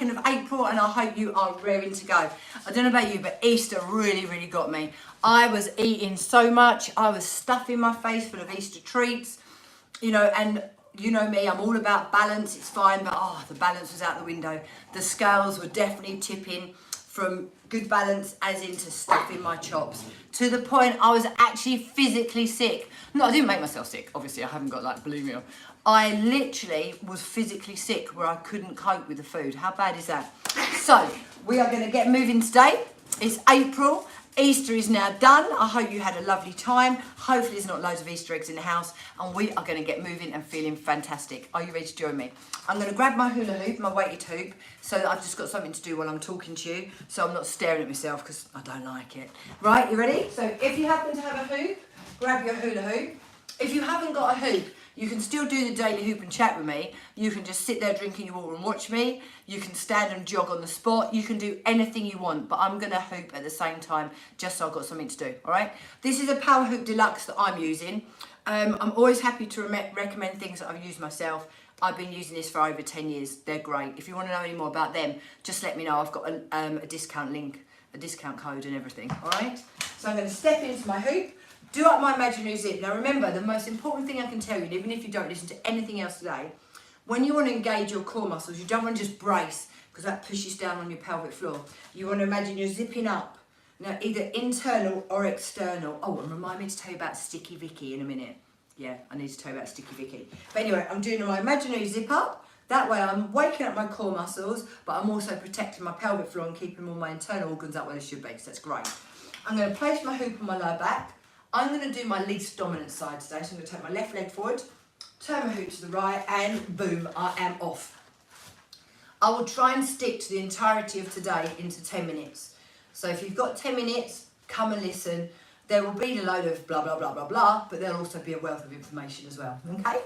2nd of April, and I hope you are raring to go. I don't know about you, but Easter really got me. I was eating so much. I was stuffing my face full of Easter treats, you know, and you know me, I'm all about balance. It's fine, but the balance was out the window. The scales were definitely tipping from good balance as into stuffing my chops, to the point I was actually physically sick. No, I didn't make myself sick. Obviously, I haven't got like bulimia. I literally was physically sick where I couldn't cope with the food. How bad is that? So we are going to get moving today. It's April. Easter is now done. I hope you had a lovely time. Hopefully there's not loads of Easter eggs in the house, and we are going to get moving and feeling fantastic. Are you ready to join me? I'm going to grab my hula hoop, my weighted hoop, so that I've just got something to do while I'm talking to you, so I'm not staring at myself because I don't like it. Right, you ready? So if you happen to have a hoop, grab your hula hoop. If you haven't got a hoop, you can still do the daily hoop and chat with me. You can just sit there drinking your water and watch me. You can stand and jog on the spot. You can do anything you want, but I'm gonna hoop at the same time just so I've got something to do, all right? This is a Power Hoop Deluxe that I'm using. I'm always happy to recommend things that I've used myself. I've been using this for over 10 years. They're great. If you wanna know any more about them, just let me know. I've got a discount link, a discount code and everything, all right? So I'm gonna step into my hoop. Do up my imaginary zip. Now remember, the most important thing I can tell you, even if you don't listen to anything else today, when you want to engage your core muscles, you don't want to just brace because that pushes down on your pelvic floor. You want to imagine you're zipping up. Now either internal or external. Oh, and remind me to tell you about Sticky Vicky in a minute. Yeah, I need to tell you about Sticky Vicky. But anyway, I'm doing my imaginary zip up. That way I'm waking up my core muscles, but I'm also protecting my pelvic floor and keeping all my internal organs up where they should be, so that's great. I'm going to place my hoop on my lower back. I'm going to do my least dominant side today, so I'm going to take my left leg forward, turn my hoop to the right, and boom, I am off. I will try and stick to the entirety of today into 10 minutes. So if you've got 10 minutes, come and listen. There will be a load of blah, blah, blah, blah, blah, but there'll also be a wealth of information as well, okay?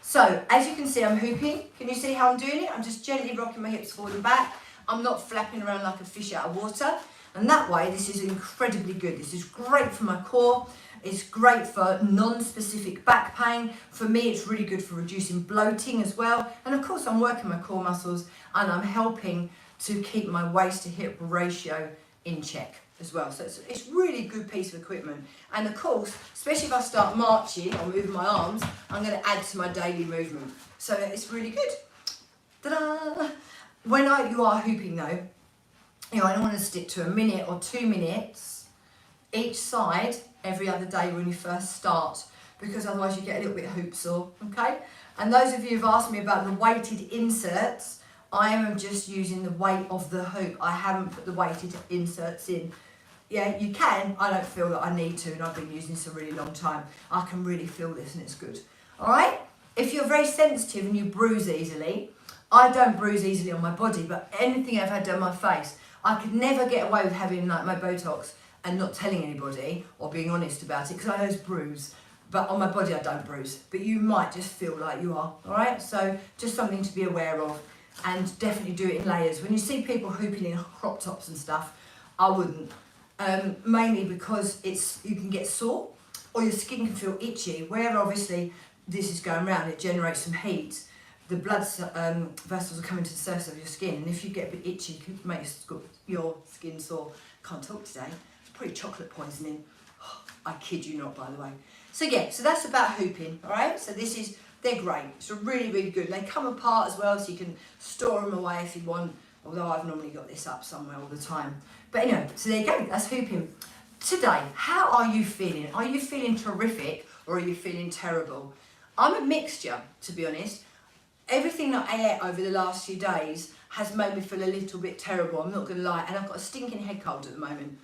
So, as you can see, I'm hooping. Can you see how I'm doing it? I'm just gently rocking my hips forward and back. I'm not flapping around like a fish out of water. And that way, this is incredibly good. This is great for my core. It's great for non-specific back pain. For me, it's really good for reducing bloating as well. And of course, I'm working my core muscles and I'm helping to keep my waist to hip ratio in check as well. So it's really good piece of equipment. And of course, especially if I start marching or moving my arms, I'm going to add to my daily movement. So it's really good. Ta-da! When you are hooping though, you know, I don't want to stick to a minute or 2 minutes each side every other day when you first start, because otherwise you get a little bit hoop sore, okay? And those of you who've asked me about the weighted inserts, I am just using the weight of the hoop. I haven't put the weighted inserts in. Yeah, you can. I don't feel that I need to, and I've been using this a really long time. I can really feel this and it's good. All right? If you're very sensitive and you bruise easily, I don't bruise easily on my body, but anything I've had done on my face, I could never get away with having like my Botox and not telling anybody or being honest about it, because I always bruise. But on my body I don't bruise, but you might just feel like you are, all right? So just something to be aware of, and definitely do it in layers. When you see people hooping in crop tops and stuff, I wouldn't. Mainly because you can get sore or your skin can feel itchy, where obviously this is going around, it generates some heat. The blood vessels are coming to the surface of your skin, and if you get a bit itchy, it could make your skin sore. Can't talk today. It's probably chocolate poisoning. I kid you not, by the way. So yeah, so that's about hooping, all right? So they're great. It's really, really good. They come apart as well, so you can store them away if you want, although I've normally got this up somewhere all the time. But anyway, so there you go, that's hooping. Today, how are you feeling? Are you feeling terrific or are you feeling terrible? I'm a mixture, to be honest. Everything that I ate over the last few days has made me feel a little bit terrible, I'm not going to lie, and I've got a stinking head cold at the moment.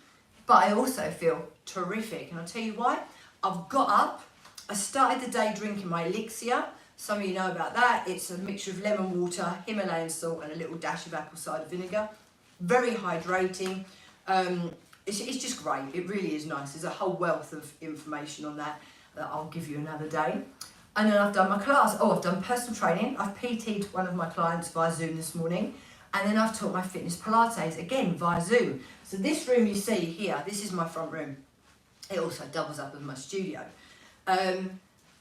But I also feel terrific, and I'll tell you why. I've got up, I started the day drinking my Elixir. Some of you know about that. It's a mixture of lemon water, Himalayan salt, and a little dash of apple cider vinegar. Very hydrating. It's just great. It really is nice. There's a whole wealth of information on that I'll give you another day. And then I've done my class. I've done personal training. I've PT'd one of my clients via Zoom this morning. And then I've taught my fitness Pilates, again, via Zoom. So this room you see here, this is my front room. It also doubles up as my studio. It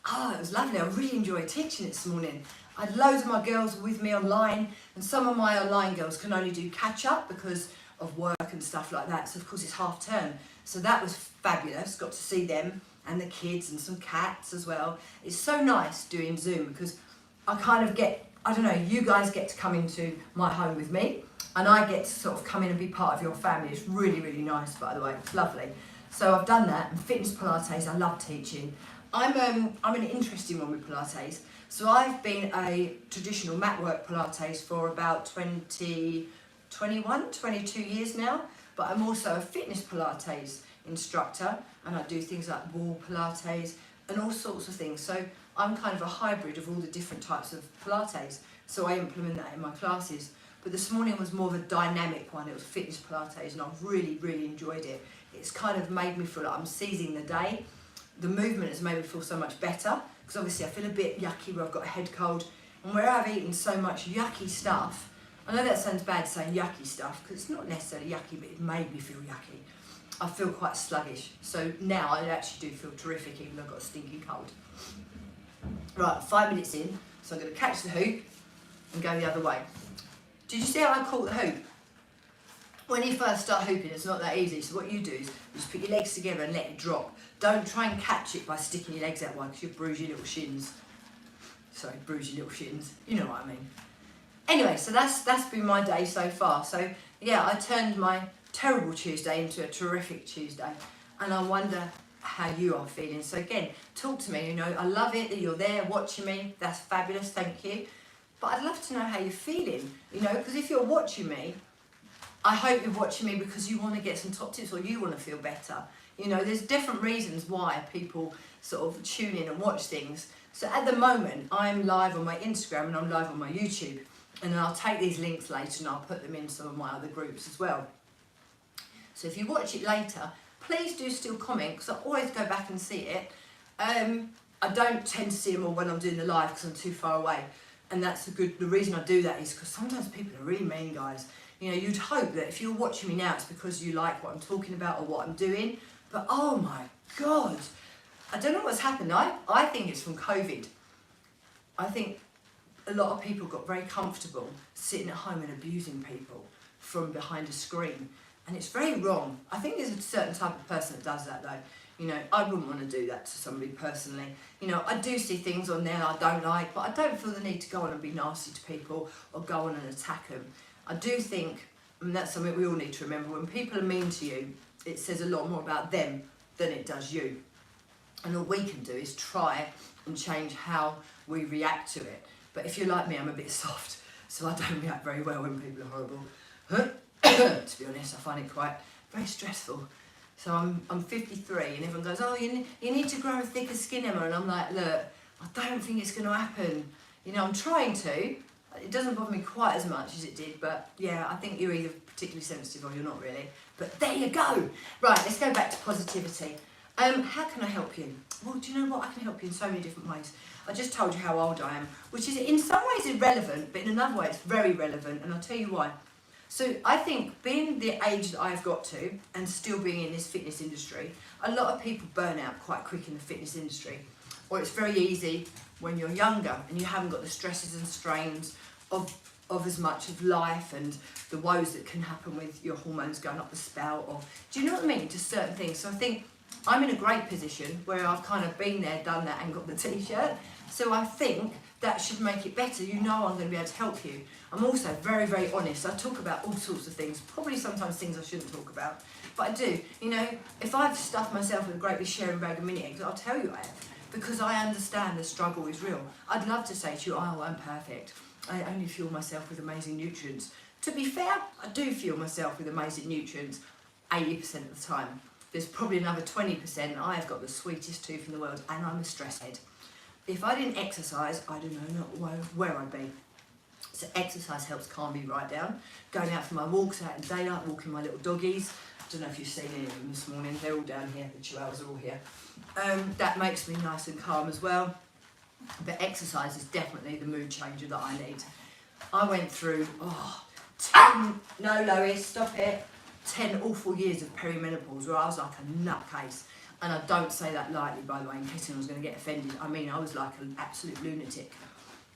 was lovely. I really enjoyed teaching this morning. I had loads of my girls with me online, and some of my online girls can only do catch up because of work and stuff like that. So of course it's half term. So that was fabulous. Got to see them and the kids and some cats as well. It's so nice doing Zoom because I kind of get, I don't know, you guys get to come into my home with me and I get to sort of come in and be part of your family. It's really, really nice, by the way. It's lovely. So I've done that, and fitness Pilates, I love teaching. I'm an interesting one with Pilates. So I've been a traditional mat work Pilates for about 22 years now, but I'm also a fitness Pilates instructor, and I do things like wall Pilates and all sorts of things. So I'm kind of a hybrid of all the different types of Pilates. So I implement that in my classes. But this morning was more of a dynamic one. It was fitness Pilates, and I've really, really enjoyed it. It's kind of made me feel like I'm seizing the day. The movement has made me feel so much better, because obviously I feel a bit yucky where I've got a head cold, and where I've eaten so much yucky stuff. I know that sounds bad saying yucky stuff, because it's not necessarily yucky, but it made me feel yucky. I feel quite sluggish. So now I actually do feel terrific, even though I've got a stinking cold. Right, 5 minutes in, so I'm going to catch the hoop and go the other way. Did you see how I caught the hoop? When you first start hooping, it's not that easy. So what you do is you just put your legs together and let it drop. Don't try and catch it by sticking your legs out wide, because you'll bruise your little shins. Sorry, bruise your little shins. You know what I mean. Anyway, so that's been my day so far. So yeah, I turned my terrible Tuesday into a terrific Tuesday, and I wonder how you are feeling. So again, talk to me. You know, I love it that you're there watching me. That's fabulous. Thank you. But I'd love to know how you're feeling. You know, because if you're watching me, I hope you're watching me because you want to get some top tips or you want to feel better. You know, there's different reasons why people sort of tune in and watch things. So at the moment, I'm live on my Instagram and I'm live on my YouTube. And then I'll take these links later and I'll put them in some of my other groups as well. So if you watch it later, please do still comment, because I always go back and see it. I don't tend to see them all when I'm doing the live because I'm too far away. And that's the reason I do that is because sometimes people are really mean, guys. You know, you'd hope that if you're watching me now, it's because you like what I'm talking about or what I'm doing. But oh my God, I don't know what's happened. I think it's from COVID. I think a lot of people got very comfortable sitting at home and abusing people from behind a screen. And it's very wrong. I think there's a certain type of person that does that though. You know, I wouldn't want to do that to somebody personally. You know, I do see things on there I don't like, but I don't feel the need to go on and be nasty to people or go on and attack them. I do think, and that's something we all need to remember, when people are mean to you, it says a lot more about them than it does you. And all we can do is try and change how we react to it. But if you're like me, I'm a bit soft, so I don't react very well when people are horrible. To be honest, I find it quite very stressful. So I'm 53 and everyone goes, oh, you need to grow a thicker skin, Emma. And I'm like, look, I don't think it's going to happen. You know, I'm trying to. It doesn't bother me quite as much as it did, but yeah, I think you're either particularly sensitive or you're not really. But there you go. Right, let's go back to positivity. How can I help you? Well, do you know what? I can help you in so many different ways. I just told you how old I am, which is in some ways irrelevant, but in another way it's very relevant, and I'll tell you why. So I think being the age that I've got to and still being in this fitness industry, a lot of people burn out quite quick in the fitness industry. Or it's very easy when you're younger and you haven't got the stresses and strains of as much of life and the woes that can happen with your hormones going up the spout, or do you know what I mean, just certain things. So I think I'm in a great position where I've kind of been there, done that and got the t-shirt. So I think that should make it better. You know I'm going to be able to help you. I'm also very, very honest. I talk about all sorts of things, probably sometimes things I shouldn't talk about, but I do. You know, if I've stuffed myself with a great big sharing bag of mini eggs, I'll tell you I have, because I understand the struggle is real. I'd love to say to you, oh, I'm perfect. I only fuel myself with amazing nutrients. To be fair, I do fuel myself with amazing nutrients 80% of the time. There's probably another 20%. I've got the sweetest tooth in the world and I'm a stress head. If I didn't exercise, I don't know where I'd be. So exercise helps calm me right down. Going out for my walks out in daylight, walking my little doggies. I don't know if you've seen any of them this morning. They're all down here. The chihuahuas are all here. That makes me nice and calm as well. But exercise is definitely the mood changer that I need. I went through, 10, no Lois, stop it, 10 awful years of perimenopause where I was like a nutcase. And I don't say that lightly, by the way, in case anyone's going to get offended. I mean, I was like an absolute lunatic.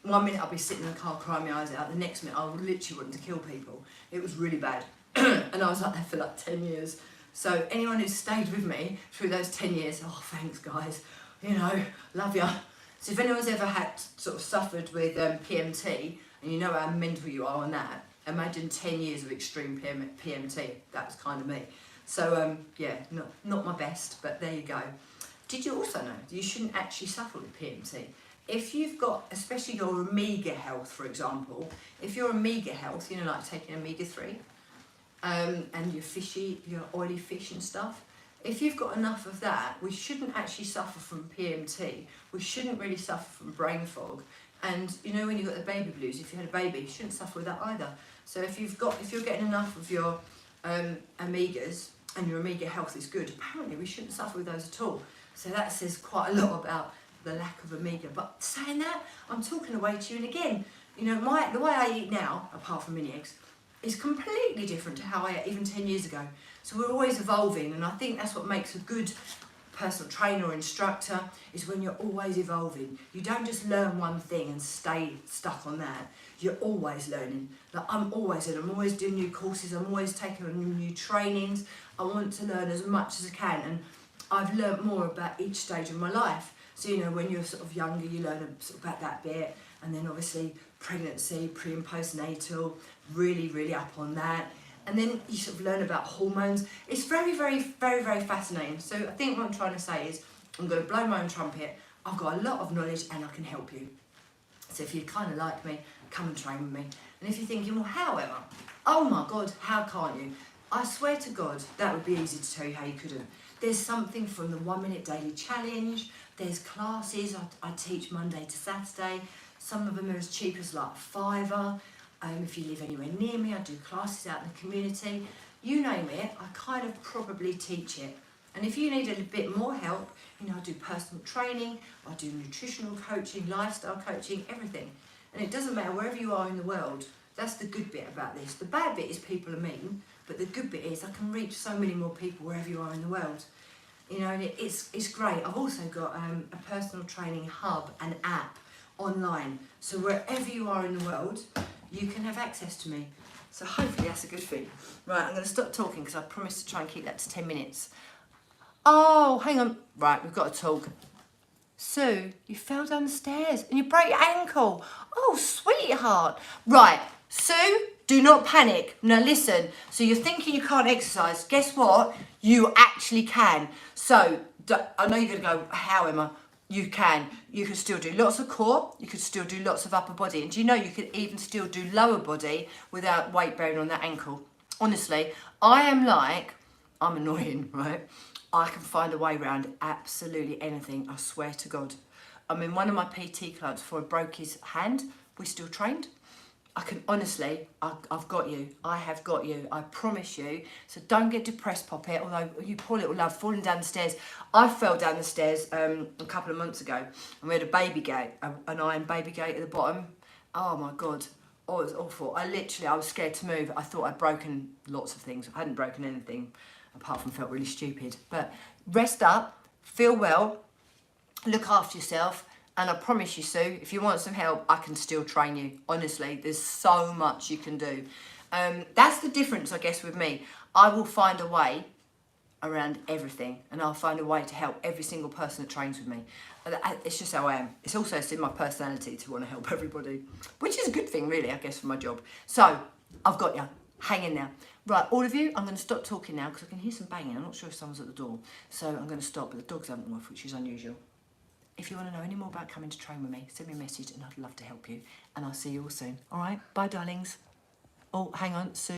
1 minute I'll be sitting in the car crying my eyes out, the next minute I would literally want to kill people. It was really bad. And I was like that for like 10 years. So anyone who's stayed with me through those 10 years, oh, thanks guys, you know, love ya. So if anyone's ever had sort of suffered with PMT, and you know how mental you are on that, imagine 10 years of extreme PMT. That was kind of me. So yeah, not my best, but there you go. Did you also know that you shouldn't actually suffer with PMT? If you've got, especially your omega health, for example, if your omega health, you know, like taking omega-3, and your oily fish and stuff, if you've got enough of that, we shouldn't actually suffer from PMT. We shouldn't really suffer from brain fog. And you know, when you've got the baby blues, if you had a baby, you shouldn't suffer with that either. So if you're getting enough of your omegas and your omega health is good, apparently we shouldn't suffer with those at all. So that says quite a lot about the lack of omega. But saying that, I'm talking away to you, and again, you know, the way I eat now, apart from mini eggs, is completely different to how I ate even 10 years ago. So we're always evolving, and I think that's what makes a good personal trainer or instructor, is when you're always evolving. You don't just learn one thing and stay stuck on that. You're always learning. Like I'm always doing new courses, I'm always taking on new trainings. I want to learn as much as I can, and I've learnt more about each stage of my life. So you know, when you're sort of younger, you learn sort of about that bit, and then obviously pregnancy, pre and postnatal, really up on that. And then you sort of learn about hormones. It's very fascinating. So I think what I'm trying to say is, I'm going to blow my own trumpet. I've got a lot of knowledge and I can help you. So if you kind of like me, come and train with me. And if you're thinking, well, however, oh my God, how can't you? I swear to God, that would be easy to tell you how you couldn't. There's something from the 1 minute daily challenge. There's classes I teach Monday to Saturday. Some of them are as cheap as like £5. If you live anywhere near me, I do classes out in the community. You name it, I kind of probably teach it. And if you need a bit more help, you know, I do personal training, I do nutritional coaching, lifestyle coaching, everything. And it doesn't matter wherever you are in the world. That's the good bit about this. The bad bit is people are mean, but the good bit is I can reach so many more people wherever you are in the world. You know, and it's great. I've also got a personal training hub and app online. So wherever you are in the world, you can have access to me. So hopefully that's a good thing. Right, I'm going to stop talking because I promised to try and keep that to 10 minutes. Oh, hang on. Right, we've got to talk. Sue, you fell down the stairs and you broke your ankle. Oh, sweetheart. Right, Sue, do not panic. Now listen, so you're thinking you can't exercise. Guess what? You actually can. So, I know you're going to go, how, Emma? You can. You can still do lots of core. You could still do lots of upper body. And do you know you could even still do lower body without weight bearing on that ankle? Honestly, I'm annoying, right? I can find a way around absolutely anything, I swear to God. I mean, one of my PT clients, before he broke his hand, we still trained. I can honestly, I've got you. I have got you. I promise you. So don't get depressed, Poppet, although you poor little love, falling down the stairs. I fell down the stairs a couple of months ago, and we had a baby gate, an iron baby gate at the bottom. Oh my God. Oh, it was awful. I was scared to move. I thought I'd broken lots of things. I hadn't broken anything, apart from felt really stupid. But rest up, feel well, look after yourself. And I promise you, Sue, if you want some help, I can still train you. Honestly, there's so much you can do. That's the difference, I guess, with me. I will find a way around everything, and I'll find a way to help every single person that trains with me. It's just how I am. It's also in my personality to want to help everybody, which is a good thing, really, I guess, for my job. So, I've got you. Hang in there. Right, all of you, I'm going to stop talking now because I can hear some banging. I'm not sure if someone's at the door. So I'm going to stop, but the dogs haven't moved, which is unusual. If you want to know any more about coming to train with me, send me a message and I'd love to help you. And I'll see you all soon. All right, bye, darlings. Oh, hang on, Sue.